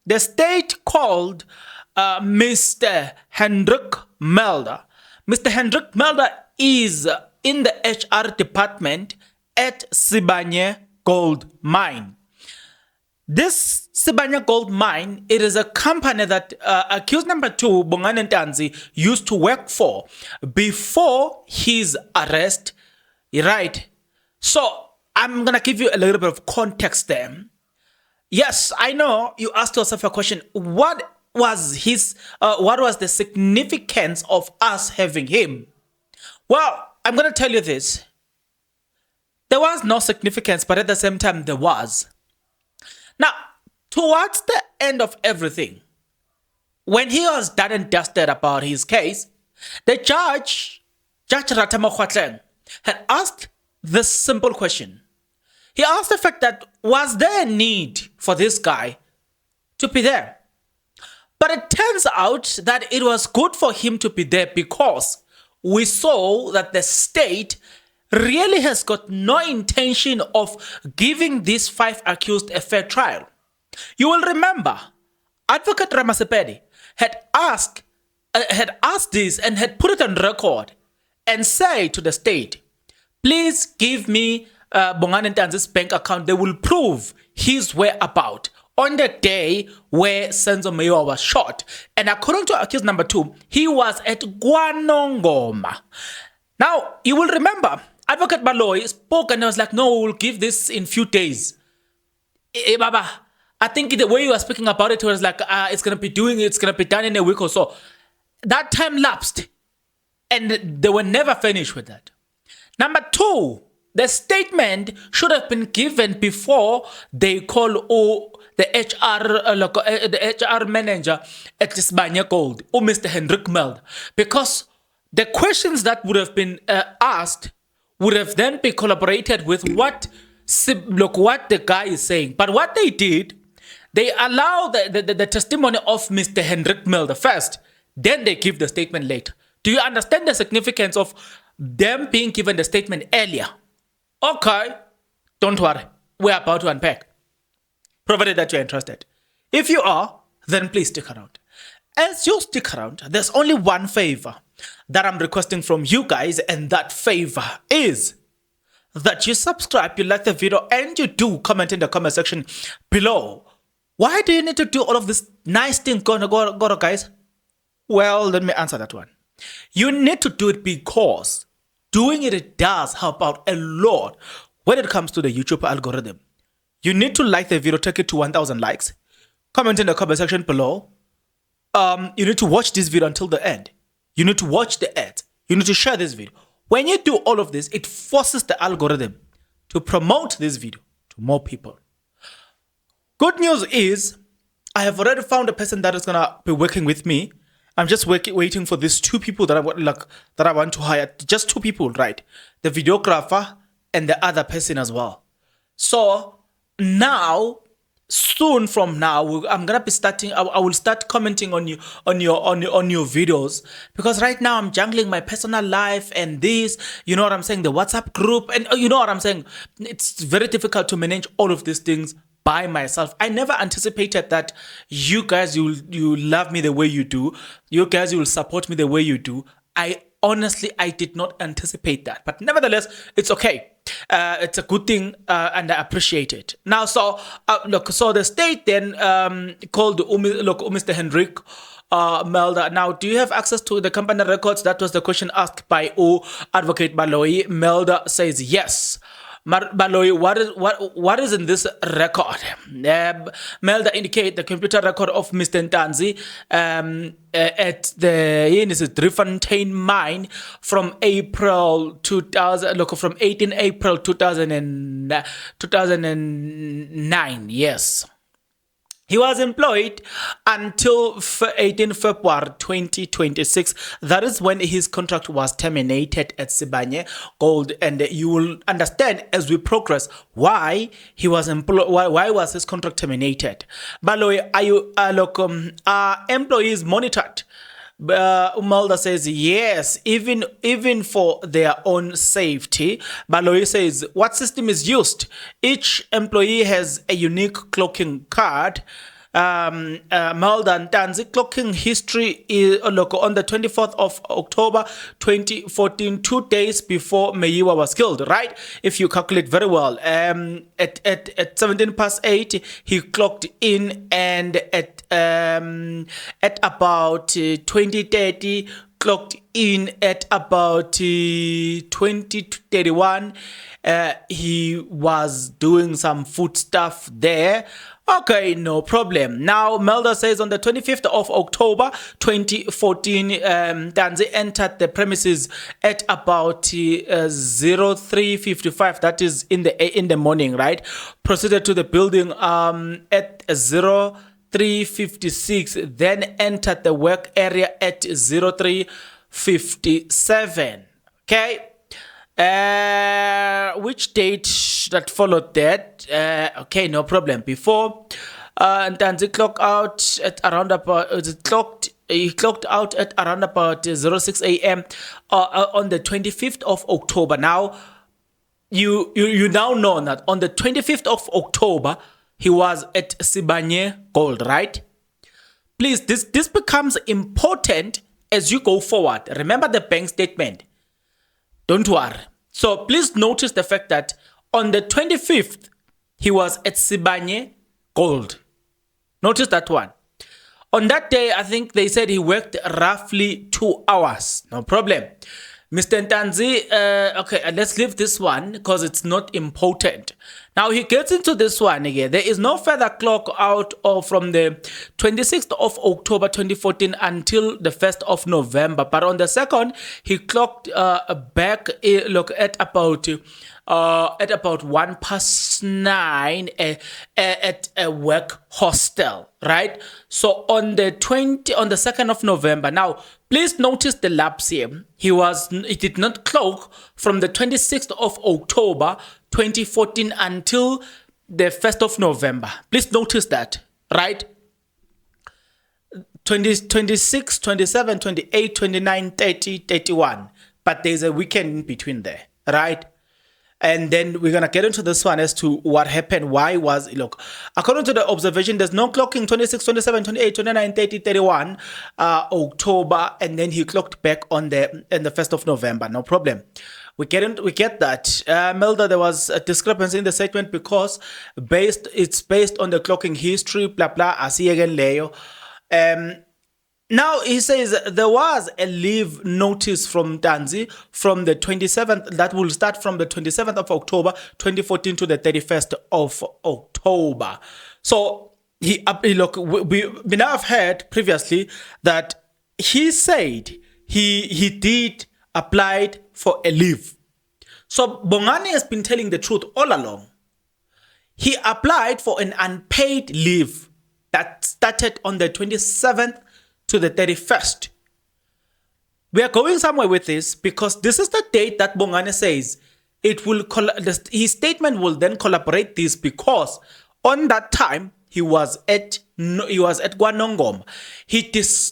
the state called Mr. Hendrik Mulder. Mr. Hendrik Mulder is in the HR department at Sibanye Gold Mine. This Sibanye Gold Mine, it is a company that accused number 2, Bongani Ntanzi, used to work for before his arrest, right? So I'm going to give you a little bit of context there. Yes, I know you asked yourself a question. What was the significance of us having him? Well, I'm going to tell you this. There was no significance, but at the same time, there was. Now, towards the end of everything, when he was done and dusted about his case, the Judge Ratamakwatlen, had asked this simple question. He asked the fact that, was there a need for this guy to be there? But it turns out that it was good for him to be there because we saw that the state really has got no intention of giving these 5 accused a fair trial. You will remember, Advocate Ramasepedi had asked this and had put it on record and say to the state, please give me Bongani Ntanzi's bank account. They will prove his whereabouts on the day where Senzo Mayor was shot. And according to accused number 2, he was at Guanongoma. Now, you will remember, Advocate Baloyi spoke and he was like, no, we'll give this in few days. Baba, I think the way you were speaking about it was like, it's going to be done in a week or so. That time lapsed and they were never finished with that. Number 2, the statement should have been given before they call the HR manager at Sibanye Gold, or Mr. Hendrik Mulder, because the questions that would have been asked would have then be collaborated with what the guy is saying. But what they did, they allow the testimony of Mr. Hendrik Mulder first, then they give the statement later. Do you understand the significance of them being given the statement earlier? Okay, don't worry, we're about to unpack, provided that you're interested. If you are, then please stick around. As you stick around, there's only one favor that I'm requesting from you guys, and that favor is that you subscribe, you like the video, and you do comment in the comment section below. Why do you need to do all of this nice thing, go, guys? Well, let me answer that one. You need to do it because doing it does help out a lot when it comes to the YouTube algorithm. You need to like the video, take it to 1,000 likes, comment in the comment section below. You need to watch this video until the end. You need to watch the ads. You need to share this video. When you do all of this, it forces the algorithm to promote this video to more people. Good news is, I have already found a person that is going to be working with me. I'm just waiting for these 2 people that I want to hire. Just 2 people, right? The videographer and the other person as well. So now, soon from now, I'm gonna be starting. I will start commenting on your videos, because right now I'm jungling my personal life and this. You know what I'm saying? The WhatsApp group, and you know what I'm saying. It's very difficult to manage all of these things by myself. I never anticipated that you guys, you love me the way you do. You guys, you will support me the way you do. I did not anticipate that. But nevertheless, it's okay. It's a good thing and I appreciate it. Now, so the state then called Mr. Hendrik Mulder. Now, do you have access to the company records? That was the question asked by Advocate Baloyi. Mulder says yes. Baloyi, what is in this record? Mulder indicate the computer record of Mr. Ntanzi at the Driefontein mine from April 2000. From 18 April 2009. Yes. He was employed until 18 February 2026. That is when his contract was terminated at Sibanye Gold, and you will understand as we progress why he was employed. Why was his contract terminated? Baloyi, are employees monitored? Mulder says yes, even for their own safety. Baloyi says, what system is used? Each employee has a unique clocking card. Bongani Ntanzi clocking history is, on the 24th of October 2014, 2 days before Meyiwa was killed, right? If you calculate very well, at 17 past 8 he clocked in, and at about 20:30 clocked in, at about 20:31 he was doing some food stuff there. Okay, no problem. Now, Melda says on the 25th of October 2014, Ntanzi entered the premises at about 03:55. That is in the morning, right? Proceeded to the building at 03:56. Then entered the work area at 03:57. Okay. Which date that followed that? Okay, no problem. Before, Ntanzi clocked out at around about he clocked out at around about 06 a.m. On the 25th of October. Now, you now know that on the 25th of October he was at Sibanye Gold, right? Please, this becomes important as you go forward. Remember the bank statement. Don't worry. So please notice the fact that on the 25th, he was at Sibanye Gold. Notice that one. On that day, I think they said he worked roughly 2 hours. No problem. Mr. Ntanzi, okay, let's leave this one because it's not important. Now he gets into this one again. There is no further clock out from the 26th of October 2014 until the 1st of November. But on the 2nd, he clocked back at about 1:09 at a work hostel, right? So on the 2nd of November. Now, please notice the lapse here. He did not clock from the 26th of October 2014 until the 1st of November. Please notice that, right? 26, 27, 28, 29, 30, 31. But there's a weekend in between there, right? And then we're going to get into this one as to what happened. Why was it? Look, according to the observation, there's no clocking 26, 27, 28, 29, 30, 31 October. And then he clocked back on the 1st of November. No problem. We get that. Melda, there was a discrepancy in the statement because it's based on the clocking history, blah, blah. I see again, Leo. Now, he says there was a leave notice from Ntanzi from the 27th, that will start from the 27th of October 2014 to the 31st of October. So, we now have heard previously that he said he did applied for a leave. So, Bongani has been telling the truth all along. He applied for an unpaid leave that started on the 27th to the 31st. We are going somewhere with this because this is the date that Bongani says his statement will then collaborate this, because on that time he was at Guanongoma. He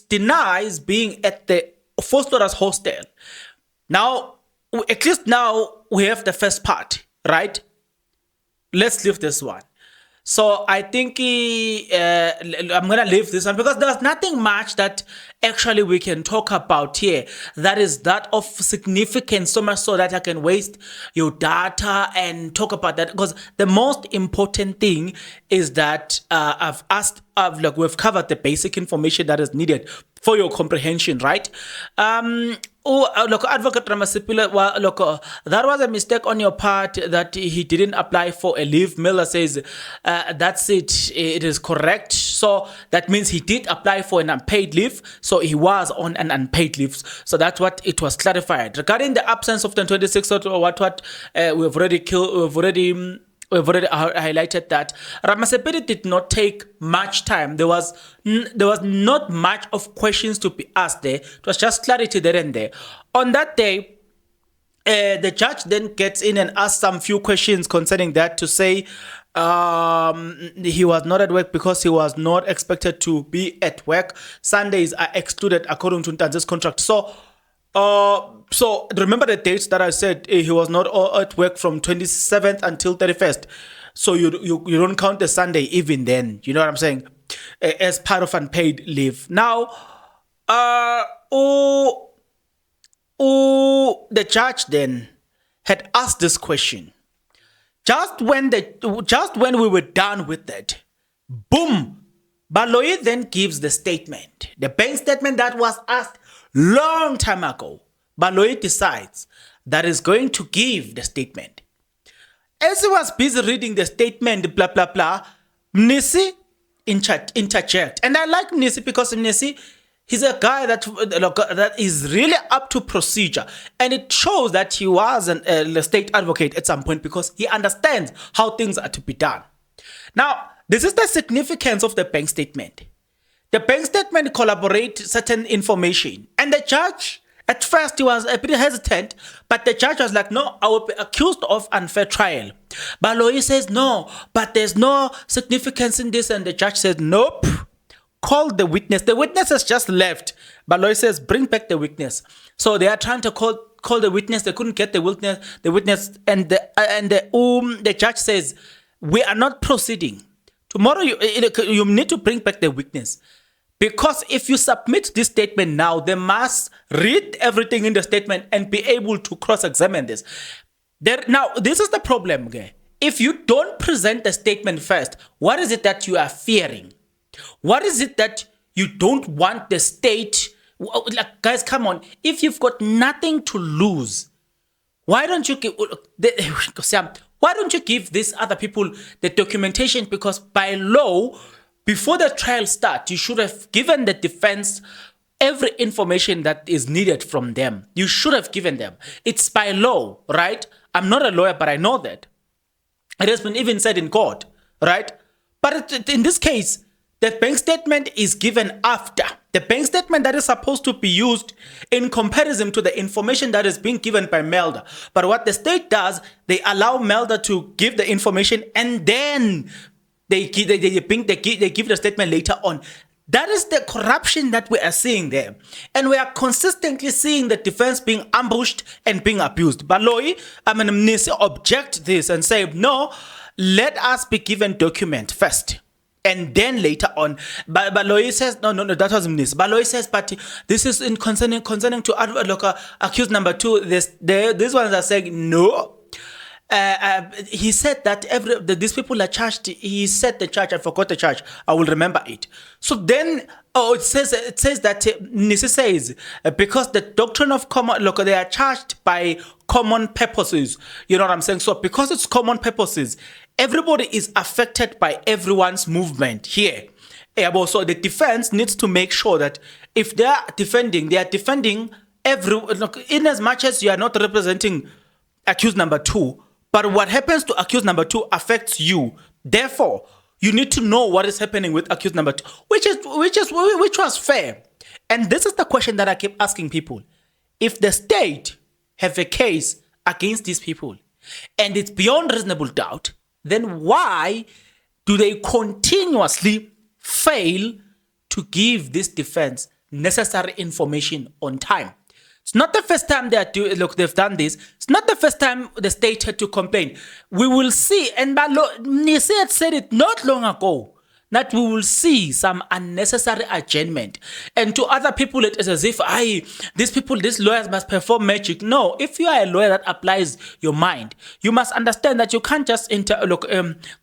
denies being at the Foster's hostel. Now, at least now we have the first part, right? Let's leave this one. So I think I'm going to leave this one because there's nothing much that actually we can talk about here that is that of significance, so much so that I can waste your data and talk about that. Because the most important thing is that we've covered the basic information that is needed for your comprehension, right? Look, Advocate Ramasipila, that was a mistake on your part that he didn't apply for a leave. Miller says, that's it. It is correct. So that means he did apply for an unpaid leave. So he was on an unpaid leave. So that's what it was clarified. Regarding the absence of the 26th or what we've already highlighted that Ramasepedi did not take much time. There was not much of questions to be asked there. It was just clarity there and there. On that day, the judge then gets in and asks some few questions concerning that to say he was not at work because he was not expected to be at work. Sundays are excluded according to Ntanzi's contract. So remember the dates that I said he was not at work from 27th until 31st. So you don't count the Sunday even then. You know what I'm saying? as part of unpaid leave. Now, the judge then had asked this question. Just when we were done with that, boom, Baloyi then gives the statement, the bank statement that was asked long time ago. Baloyi decides that is going to give the statement. As he was busy reading the statement, blah blah blah, Mnisi interject, and I like Mnisi because Mnisi, he's a guy that is really up to procedure, and it shows that he was a state advocate at some point because he understands how things are to be done. Now, this is the significance of the bank statement. The bank statement corroborates certain information, and the judge, at first he was a bit hesitant, but the judge was like, no, I will be accused of unfair trial. Baloyi says, no, but there's no significance in this, and the judge says, nope. Call the witness. The witness has just left. Baloyi says, bring back the witness. So they are trying to call the witness. They couldn't get the witness, and the judge says, we are not proceeding. Tomorrow you need to bring back the witness. Because if you submit this statement now, they must read everything in the statement and be able to cross-examine this. Now, this is the problem. Okay? If you don't present the statement first, what is it that you are fearing? What is it that you don't want the state? Like, guys, come on. If you've got nothing to lose, why don't you give these other people the documentation? Because by law, before the trial starts, you should have given the defense every information that is needed from them. You should have given them. It's by law, right? I'm not a lawyer, but I know that. It has been even said in court, right? But in this case, the bank statement is given after. The bank statement that is supposed to be used in comparison to the information that is being given by Melda. But what the state does, they allow Melda to give the information and then they give the statement later on. That is the corruption that we are seeing there. And we are consistently seeing the defense being ambushed and being abused. Baloyi, Mnisi object this and say, no, let us be given document first. And then later on, Baloyi says, no, that was Mnisi. Baloyi says, but this is in concerning to accused number 2. These ones are saying, no. He said that these people are charged. He said the charge. I forgot the charge. I will remember it. So then, it says that Nisi says because the doctrine of common, they are charged by common purposes. You know what I'm saying? So because it's common purposes, everybody is affected by everyone's movement here. So the defense needs to make sure that if they are defending in as much as you are not representing accused number 2. But what happens to accused number 2 affects you. Therefore, you need to know what is happening with accused number 2, which was fair. And this is the question that I keep asking people. If the state have a case against these people and it's beyond reasonable doubt, then why do they continuously fail to give this defense necessary information on time? It's not the first time they've done this. It's not the first time the state had to complain. We will see, and Nisi had said it not long ago, that we will see some unnecessary adjournment. And to other people, it is as if, these lawyers must perform magic. No, if you are a lawyer that applies your mind, you must understand that you can't just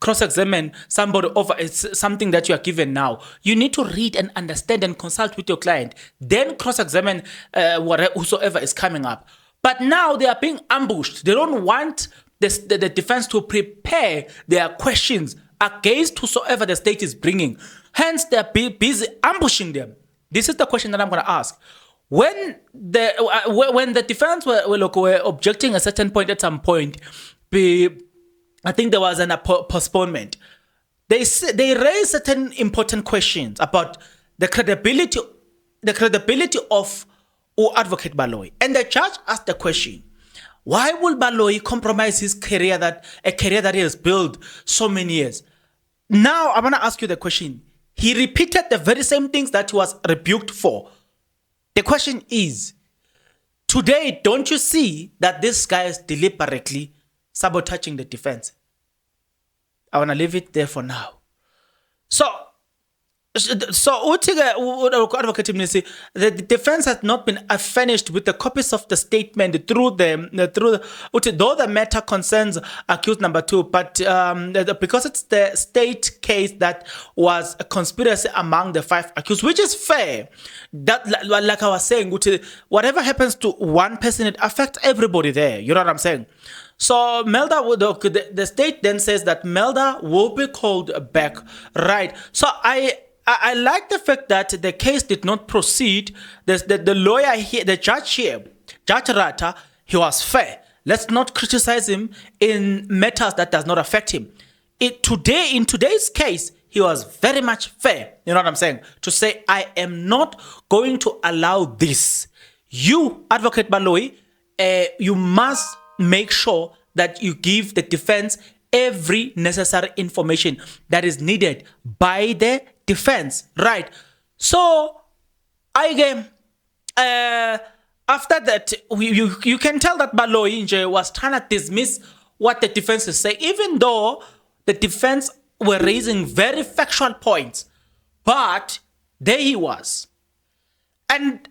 cross-examine somebody over something that you are given now. You need to read and understand and consult with your client, then cross-examine whosoever is coming up. But now they are being ambushed. They don't want the defense to prepare their questions against whosoever the state is bringing. Hence, they're busy ambushing them. This is the question that I'm going to ask. When the defense were objecting at a certain point, at some point, I think there was a postponement. They raised certain important questions about the credibility of Advocate Baloyi. And the judge asked the question, why will Baloyi compromise his career, a career that he has built so many years? Now, I want to ask you the question. He repeated the very same things that he was rebuked for. The question is, today, don't you see that this guy is deliberately sabotaging the defense? I want to leave it there for now. So, So advocate Mnisi, the defense has not been furnished with the copies of the statement through though the matter concerns accused number 2, but because it's the state case that was a conspiracy among the 5 accused, which is fair. That like I was saying, whatever happens to one person, it affects everybody there. You know what I'm saying? So Melda, the state then says that Melda will be called back, right? So I like the fact that the case did not proceed. The lawyer here, the judge here, Judge Rata, he was fair. Let's not criticize him in matters that does not affect him. In today's case, he was very much fair. You know what I'm saying? To say, I am not going to allow this. You, Advocate Baloyi, you must make sure that you give the defense every necessary information that is needed by the defense, right? So, after that, you can tell that Baloyi was trying to dismiss what the defense is saying, even though the defense were raising very factual points. But there he was. And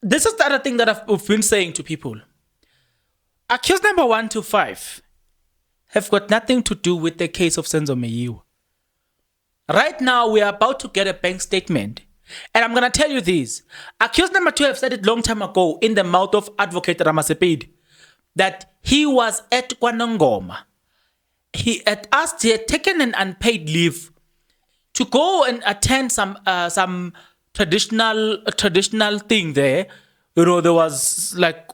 this is the other thing that I've been saying to people. Accused number 1 to 5 have got nothing to do with the case of Senzo Meyiwa. Right now, we are about to get a bank statement. And I'm going to tell you this. Accused number 2 have said it long time ago in the mouth of Advocate Ramasepedi that he was at Kwanongoma. He had taken an unpaid leave to go and attend some traditional thing there. You know, there was like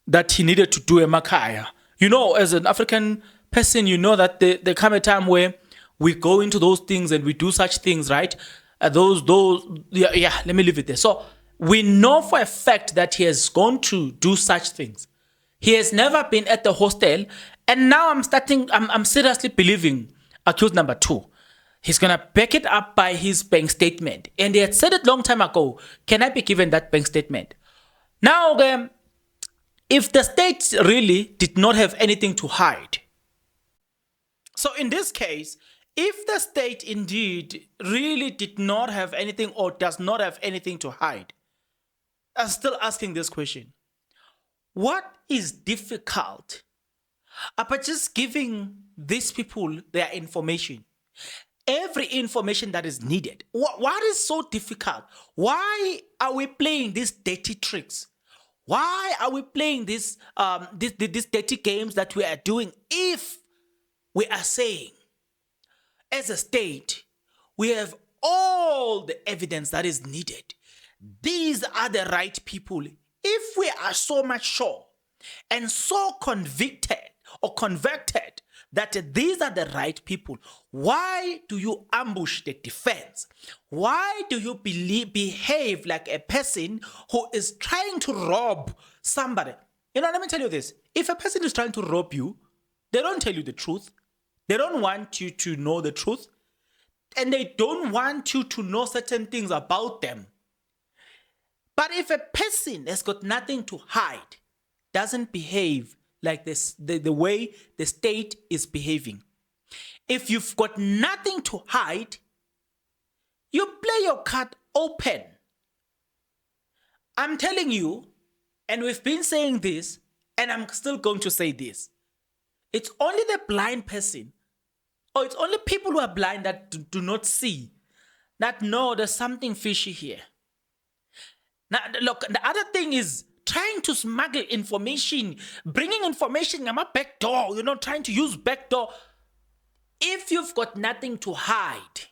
that he needed to do emakhaya. You know, as an African person, you know that there come a time where we go into those things and we do such things, right? Let me leave it there. So we know for a fact that he has gone to do such things. He has never been at the hostel, and now I'm seriously believing accused number 2. He's gonna back it up by his bank statement, and he had said it long time ago. Can I be given that bank statement? Now, if the state really did not have anything to hide, so in this case, if the state indeed really did not have anything or does not have anything to hide, I'm still asking this question. What is difficult about just giving these people their information? Every information that is needed. What is so difficult? Why are we playing these dirty tricks? Why are we playing these dirty games that we are doing if we are saying, as a state, we have all the evidence that is needed. These are the right people. If we are so much sure and so convicted or convicted that these are the right people, why do you ambush the defense? Why do you behave like a person who is trying to rob somebody? You know, let me tell you this. If a person is trying to rob you, they don't tell you the truth. They don't want you to know the truth. And they don't want you to know certain things about them. But if a person has got nothing to hide, doesn't behave like this, the way the state is behaving. If you've got nothing to hide, you play your card open. I'm telling you, and we've been saying this, and I'm still going to say this. It's only the blind person, or it's only people who are blind that do not see, that know there's something fishy here. Now, look, the other thing is trying to smuggle information, bringing information on my back door, trying to use back door. If you've got nothing to hide,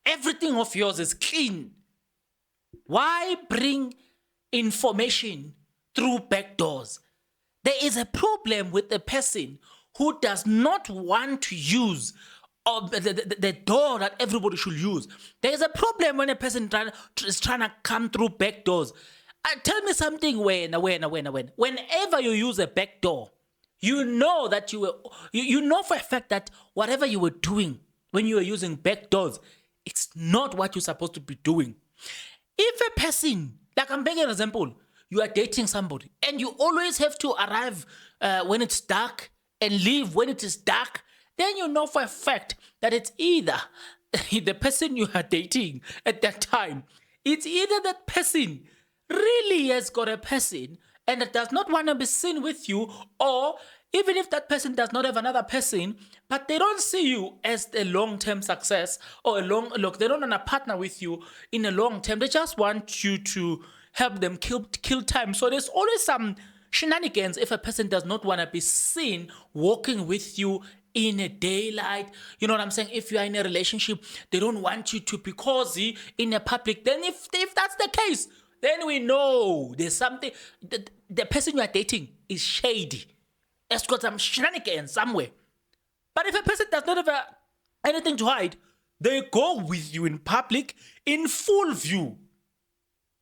everything of yours is clean, why bring information through back doors? There is a problem with the person who does not want to use the door that everybody should use. There is a problem when a person is trying to come through back doors. Tell me something, whenever you use a back door, you know that you know for a fact that whatever you were doing when you were using back doors, it's not what you're supposed to be doing. If a person, like I'm making an example, you are dating somebody and you always have to arrive when it's dark and leave when it is dark, then you know for a fact that it's either the person you are dating at that time, it's either that person really has got a person and does not want to be seen with you, or even if that person does not have another person, but they don't see you as a long-term success or a long look, they don't want to partner with you in a long term. They just want you to help them kill time. So there's always some shenanigans if a person does not want to be seen walking with you in a daylight. You know what I'm saying? If you are in a relationship, they don't want you to be cozy in a public. Then if that's the case, then we know there's something. The person you are dating is shady. It's got some shenanigans somewhere. But if a person does not have anything to hide, they go with you in public in full view.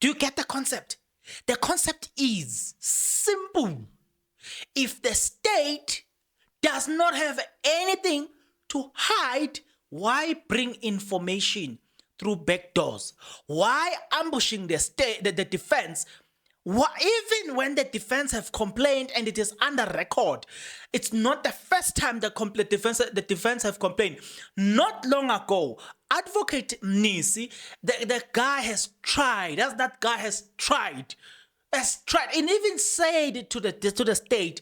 Do you get the concept? The concept is simple. If the state does not have anything to hide, why bring information through back doors? Why ambushing the state, the defense? Even when the defense have complained and it is under record, it's not the first time the defense have complained. Not long ago, Advocate Nisi, the guy has tried, and even said to the state,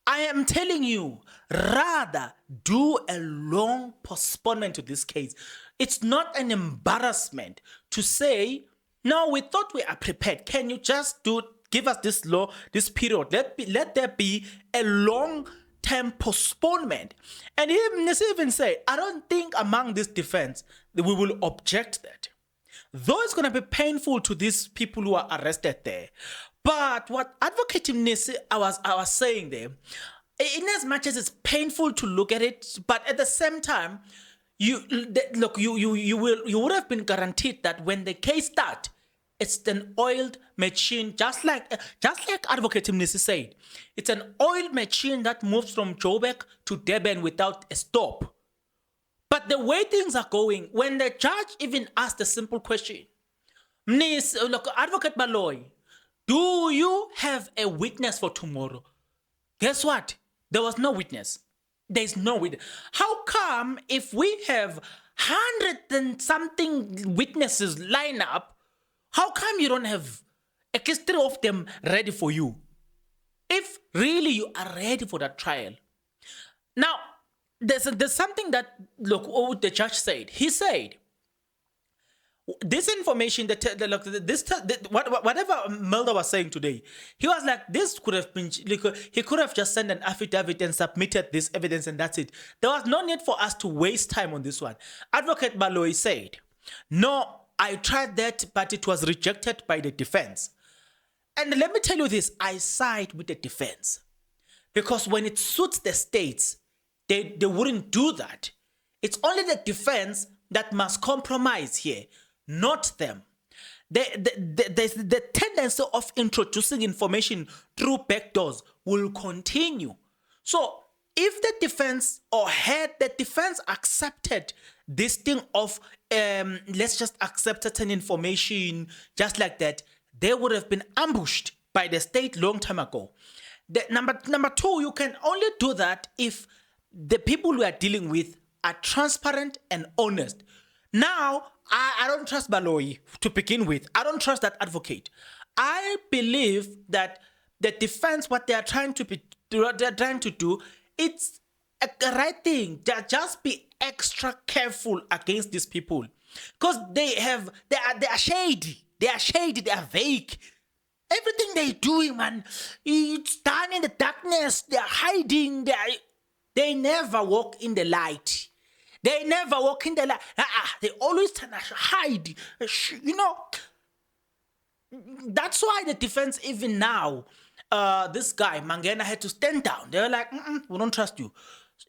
I am telling you, rather do a long postponement to this case. It's not an embarrassment to say, no, we thought we are prepared. Can you just give us this period? Let there be a long-term postponement. And even say, I don't think among this defense that we will object that. Though it's going to be painful to these people who are arrested there. But what Advocate Nisi I was saying there, in as much as it's painful to look at it, but at the same time, you would have been guaranteed that when the case starts, it's an oiled machine, just like Advocate Nisi said. It's an oiled machine that moves from Joburg to Durban without a stop. But the way things are going, when the judge even asked a simple question, Advocate Baloy, do you have a witness for tomorrow? Guess what? There was no witness. There is no witness. How come if we have 100 and something witnesses line up, how come you don't have at least 3 of them ready for you? If really you are ready for that trial. Now, there's something that, what the judge said. He said, this information, whatever Mulder was saying today, he was like, this could have been, he could have just sent an affidavit and submitted this evidence and that's it. There was no need for us to waste time on this one. Advocate Baloy said, no, I tried that, but it was rejected by the defense. And let me tell you this, I side with the defense. Because when it suits the states, they wouldn't do that. It's only the defense that must compromise here, not them. The tendency of introducing information through backdoors will continue. So if the defense had the defense accepted this thing of let's just accept certain information just like that, they would have been ambushed by the state long time ago. Number 2, you can only do that if the people we are dealing with are transparent and honest. Now, I don't trust Baloy to begin with. I don't trust that advocate. I believe that the defense, what they are trying to do, it's a right thing. Just be extra careful against these people because they are shady. They are shady. They are vague. Everything they're doing, man, it's done in the darkness. They are hiding. They never walk in the light. They never walk in the light. They always hide. You know, that's why the defense, even now, this guy, Mangena, had to stand down. They were like, we don't trust you.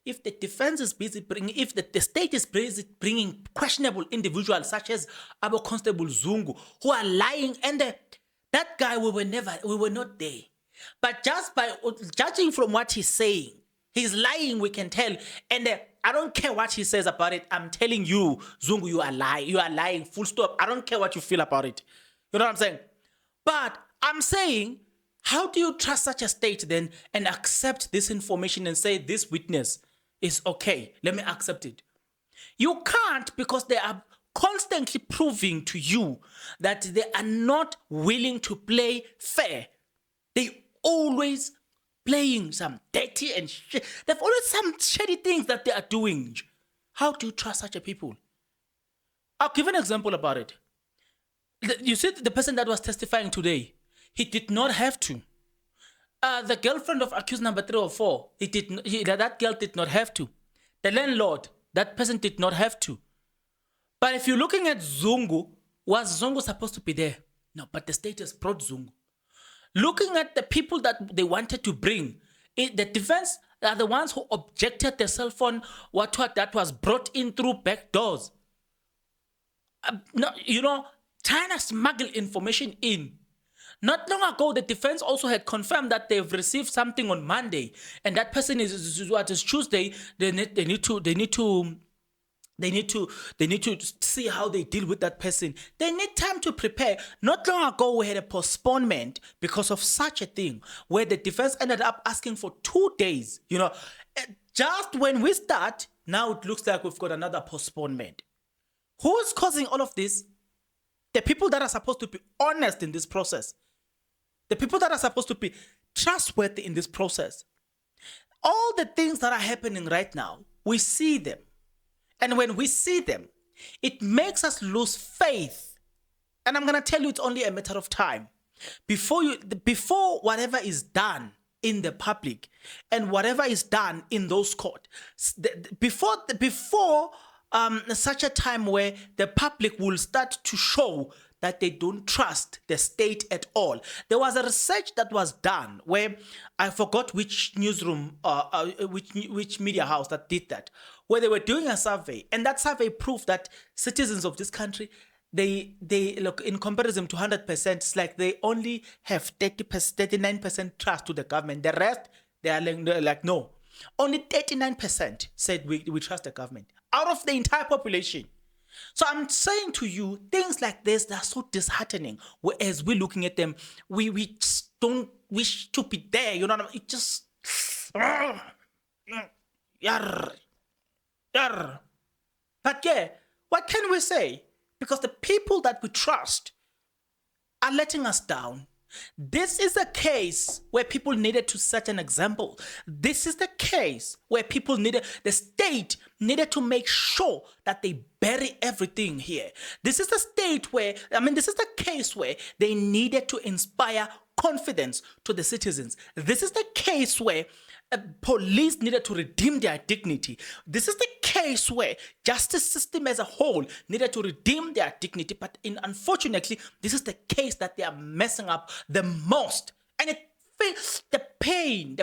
If the defense is busy if the state is busy bringing questionable individuals such as Abo Constable Zungu, who are lying, and that guy, we were not there. But just by judging from what he's saying, he's lying, we can tell. And I don't care what he says about it. I'm telling you, Zungu, you are lying. You are lying, full stop. I don't care what you feel about it. You know what I'm saying? But I'm saying, how do you trust such a state then and accept this information and say this witness is okay? Let me accept it. You can't, because they are constantly proving to you that they are not willing to play fair. They always playing some dirty and shit. They've always some shady things that they are doing. How do you trust such a people? I'll give an example about it. You see the person that was testifying today, he did not have to. The girlfriend of accused number 3 or 4, that girl did not have to. The landlord, that person did not have to. But if you're looking at Zungu, was Zungu supposed to be there? No, but the state has brought Zungu. Looking at the people that they wanted to bring, the defense are the ones who objected the cell phone, that was brought in through back doors. Trying to smuggle information in. Not long ago, the defense also had confirmed that they've received something on Monday, and that person is Tuesday. They need to see how they deal with that person. They need time to prepare. Not long ago, we had a postponement because of such a thing, where the defense ended up asking for 2 days. Just when we start, now it looks like we've got another postponement. Who is causing all of this? The people that are supposed to be honest in this process. The people that are supposed to be trustworthy in this process. All the things that are happening right now, we see them. And when we see them, it makes us lose faith. And I'm going to tell you, it's only a matter of time. Before whatever is done in the public and whatever is done in those courts, before such a time where the public will start to show that they don't trust the state at all. There was a research that was done where I forgot which newsroom, which media house that did that, where they were doing a survey, and that survey proved that citizens of this country, they look, in comparison to 100%, it's like they only have 39% trust to the government. The rest, they're like no. Only 39% said we trust the government out of the entire population. So I'm saying to you, things like this, they're so disheartening. Whereas we're looking at them, we just don't wish to be there. You know what I mean? It just... But yeah, what can we say? Because the people that we trust are letting us down. This is a case where people needed to set an example. This is the case where the state needed to make sure that they bury everything here. This is this is the case where they needed to inspire confidence to the citizens. This is the case where police needed to redeem their dignity. This is the case where justice system as a whole needed to redeem their dignity. But unfortunately, this is the case that they are messing up the most. And the pain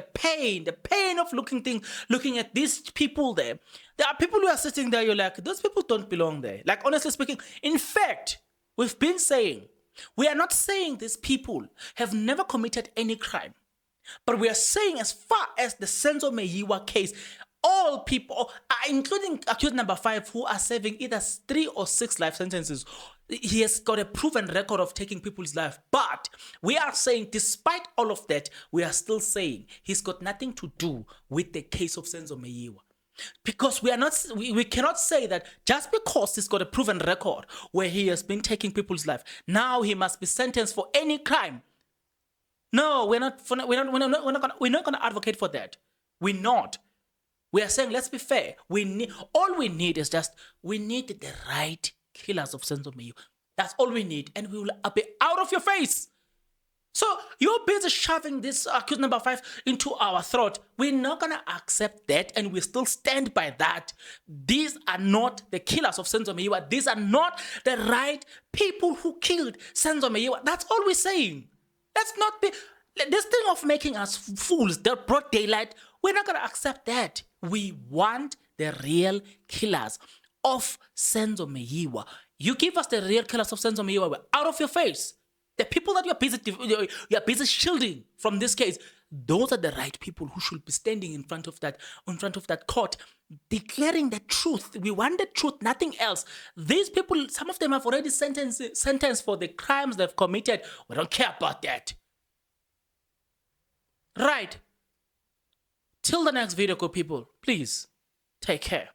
of looking at these people there. There are people who are sitting there, you're like, those people don't belong there. Like, honestly speaking, in fact, we've been saying, we are not saying these people have never committed any crime. But we are saying, as far as the Senzo Meyiwa case, all people, including accused number 5, who are serving either 3 or 6 life sentences, he has got a proven record of taking people's life. But we are saying, despite all of that, we are still saying he's got nothing to do with the case of Senzo Meyiwa. Because we cannot say that just because he's got a proven record where he has been taking people's life, now he must be sentenced for any crime. No, we're not going to advocate for that. We're not. We are saying, let's be fair. We need the right killers of Senzo Meyiwa. That's all we need, and we will be out of your face. So you're busy shoving this accused number 5 into our throat. We're not going to accept that, and we still stand by that. These are not the killers of Senzo Meyiwa. These are not the right people who killed Senzo Meyiwa. That's all we're saying. Let's not be... This thing of making us fools, the broad daylight, we're not going to accept that. We want the real killers of Senzo Meyiwa. You give us the real killers of Senzo Meyiwa, we're out of your face. The people that you're busy shielding from this case, those are the right people who should be standing in front of that court, declaring the truth. We want the truth, nothing else. These people, some of them have already sentenced for the crimes they've committed. We don't care about that. Right. Till the next video, good people, please take care.